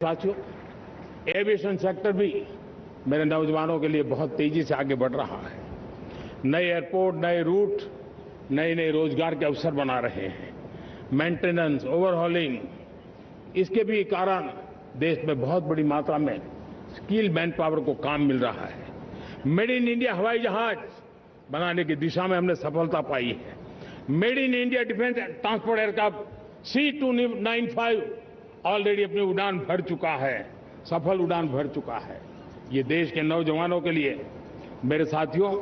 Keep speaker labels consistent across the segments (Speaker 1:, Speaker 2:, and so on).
Speaker 1: साथियों, aviation sector भी मेरे नौजवानों के लिए बहुत तेजी से आगे बढ़ रहा है। नए एयरपोर्ट, नए रूट, नए नए रोजगार के अवसर बना रहे हैं। मेंटेनेंस, ओवरहॉलिंग, इसके भी कारण देश में बहुत बड़ी मात्रा में स्किल मैन पावर को काम मिल रहा है। मेड इन इंडिया हवाई जहाज बनाने की दिशा में हमने सफलता पाई है। Made in India defence transport aircraft C295 already अपनी उड़ान भर चुका है, सफल उड़ान भर चुका है। ये देश के नौजवानों के लिए, मेरे साथियों,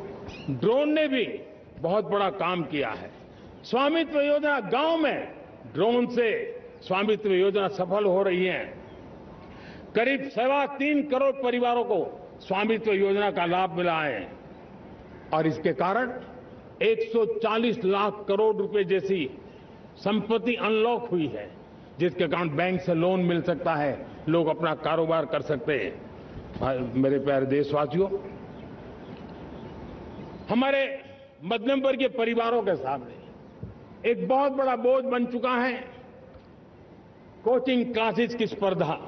Speaker 1: ड्रोन ने भी बहुत बड़ा काम किया है। स्वामित्व योजना, गांव में ड्रोन से स्वामित्व योजना सफल हो रही है। करीब 3.25 करोड़ परिवारों को स्वामित्व योजना का लाभ मिला है और इसके कारण 140 लाख करोड़ रुपए जैसी संपत्ति अनलॉक हुई है, जिसके कारण बैंक से लोन मिल सकता है, लोग अपना कारोबार कर सकते हैं। मेरे प्यारे देशवासियों, हमारे मध्यम वर्गीय परिवारों के सामने एक बहुत बड़ा बोझ बन चुका है कोचिंग क्लासेस की स्पर्धा।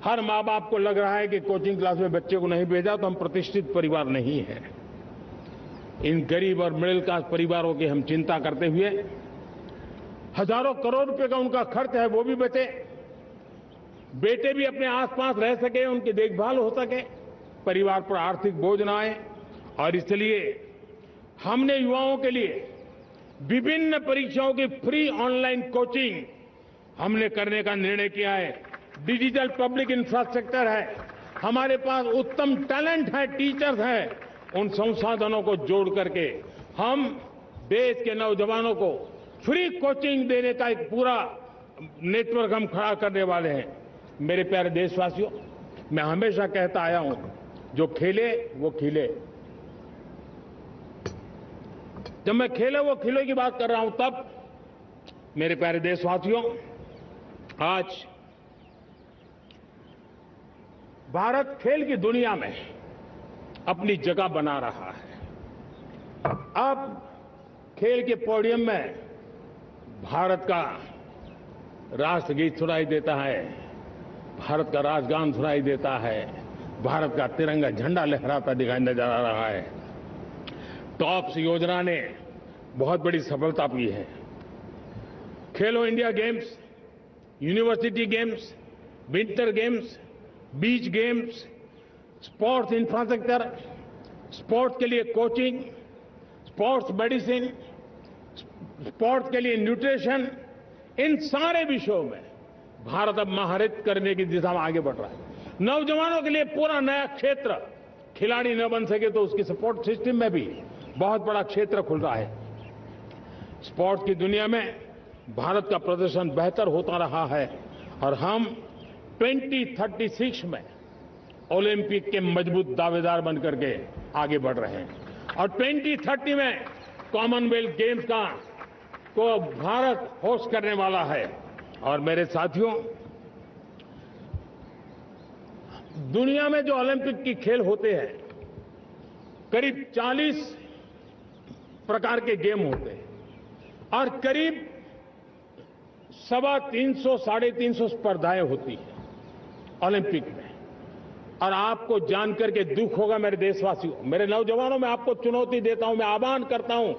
Speaker 1: हर माँ बाप को लग रहा है कि कोचिंग क्लास में बच्चे को नहीं भेजा तो हम प्रतिष्ठित परिवार नहीं है। इन गरीब और मिडिल क्लास परिवारों की हम चिंता करते हुए हजारों करोड़ रुपए का उनका खर्च है वो भी बचे, बेटे भी अपने आसपास रह सके, उनकी देखभाल हो सके, परिवार पर आर्थिक बोझ न आए। और इसलिए हमने युवाओं के लिए विभिन्न परीक्षाओं की फ्री ऑनलाइन कोचिंग हमने करने का निर्णय किया है। डिजिटल पब्लिक इंफ्रास्ट्रक्चर है, हमारे पास उत्तम टैलेंट है, टीचर्स हैं। उन संसाधनों को जोड़ करके हम देश के नौजवानों को फ्री कोचिंग देने का एक पूरा नेटवर्क हम खड़ा करने वाले हैं। मेरे प्यारे देशवासियों, मैं हमेशा कहता आया हूं, जो खेले वो खिले। जब मैं खेले वो खिले की बात कर रहा हूं, तब मेरे प्यारे देशवासियों, आज भारत खेल की दुनिया में अपनी जगह बना रहा है। अब खेल के पोडियम में भारत का राष्ट्रगीत सुनाई देता है, भारत का राष्ट्रगान सुनाई देता है, भारत का तिरंगा झंडा लहराता दिखाई नजर आ रहा है। टॉप्स योजना ने बहुत बड़ी सफलता पाई है। खेलो India games, university games, winter games, beach games, sports infrastructure, sports के लिए कोचिंग, स्पोर्ट्स मेडिसिन, स्पोर्ट्स के लिए न्यूट्रिशन, इन सारे विषयों में भारत अब महारत करने की दिशा में आगे बढ़ रहा है। नौजवानों के लिए पूरा नया क्षेत्र, खिलाड़ी न बन सके तो उसकी सपोर्ट सिस्टम में भी बहुत बड़ा क्षेत्र खुल रहा है। स्पोर्ट्स की दुनिया में भारत का प्रदर्शन बेहतर होता रहा है और हम 2036 में ओलंपिक के मजबूत दावेदार बनकर के आगे बढ़ रहे हैं और 2030 में कॉमनवेल्थ गेम्स को भारत होस्ट करने वाला है। और मेरे साथियों, दुनिया में जो ओलंपिक की खेल होते हैं, करीब 40 प्रकार के गेम होते हैं और करीब 350 स्पर्धाएं होती हैं ओलंपिक में। और आपको जानकर के दुख होगा मेरे देशवासियों, मेरे नौजवानों, मैं आपको चुनौती देता हूं, मैं आह्वान करता हूं,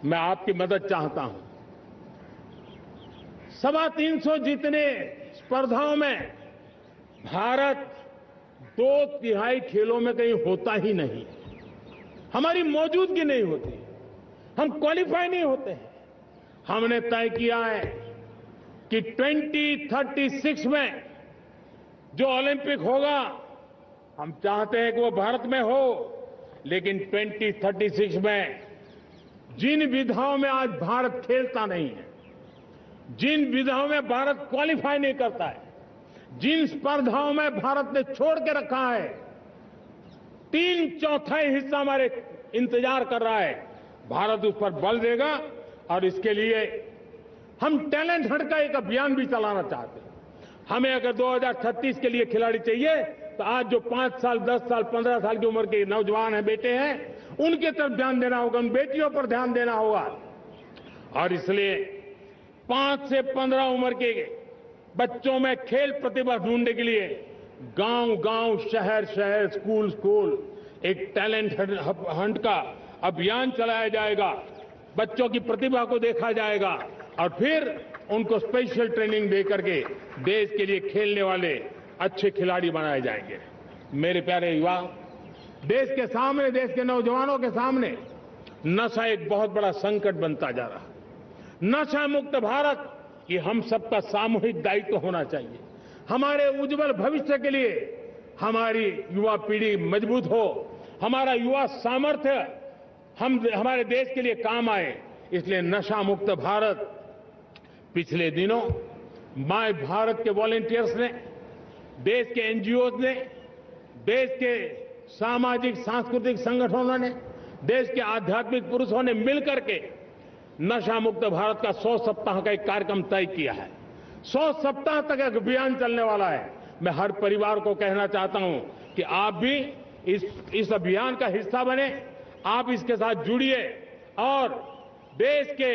Speaker 1: मैं आपकी मदद चाहता हूं। 350 जितने स्पर्धाओं में भारत 2/3 खेलों में कहीं होता ही नहीं, हमारी मौजूदगी नहीं होती, हम क्वालिफाई नहीं होते हैं। हमने तय किया है कि 2036 में जो ओलंपिक होगा, हम चाहते हैं कि वो भारत में हो, लेकिन 2036 में जिन विधाओं में आज भारत खेलता नहीं है, जिन विधाओं में भारत क्वालिफाई नहीं करता है, जिन स्पर्धाओं में भारत ने छोड़ के रखा है, 3/4 हिस्सा हमारे इंतजार कर रहा है। भारत उस पर बल देगा और इसके लिए हम टैलेंट हंट का एक अभियान भी चलाना चाहते हैं। हमें अगर 2036 के लिए खिलाड़ी चाहिए तो आज जो 5 साल, 10 साल, 15 साल की उम्र के नौजवान हैं, बेटे हैं, उनकी तरफ ध्यान देना होगा, उन बेटियों पर ध्यान देना होगा। और इसलिए 5 से 15 उम्र के बच्चों में खेल प्रतिभा ढूंढने के लिए गांव-गांव, शहर-शहर, स्कूल-स्कूल एक टैलेंट हंट का अभियान चलाया जाएगा। बच्चों की प्रतिभा को देखा जाएगा और फिर उनको स्पेशल ट्रेनिंग दे करके देश के लिए खेलने वाले अच्छे खिलाड़ी बनाए जाएंगे। मेरे प्यारे युवा, देश के सामने, देश के नौजवानों के सामने नशा एक बहुत बड़ा संकट बनता जा रहा है। नशा मुक्त भारत ये हम सबका सामूहिक दायित्व होना चाहिए। हमारे उज्जवल भविष्य के लिए हमारी युवा पीढ़ी मजबूत हो, हमारा युवा सामर्थ्य हमारे देश के लिए काम आए, इसलिए नशा मुक्त भारत। पिछले दिनों माय भारत के वॉलंटियर्स ने, देश के एनजीओ ने, देश के सामाजिक सांस्कृतिक संगठनों ने, देश के आध्यात्मिक पुरुषों ने मिलकर के नशा मुक्त भारत का 100 सप्ताह का एक कार्यक्रम तय किया है। 100 सप्ताह तक एक अभियान चलने वाला है। मैं हर परिवार को कहना चाहता हूं कि आप भी इस अभियान का हिस्सा बने, आप इसके साथ जुड़िए और देश के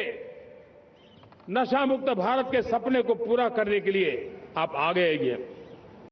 Speaker 1: नशा मुक्त भारत के सपने को पूरा करने के लिए आप आगे आइए।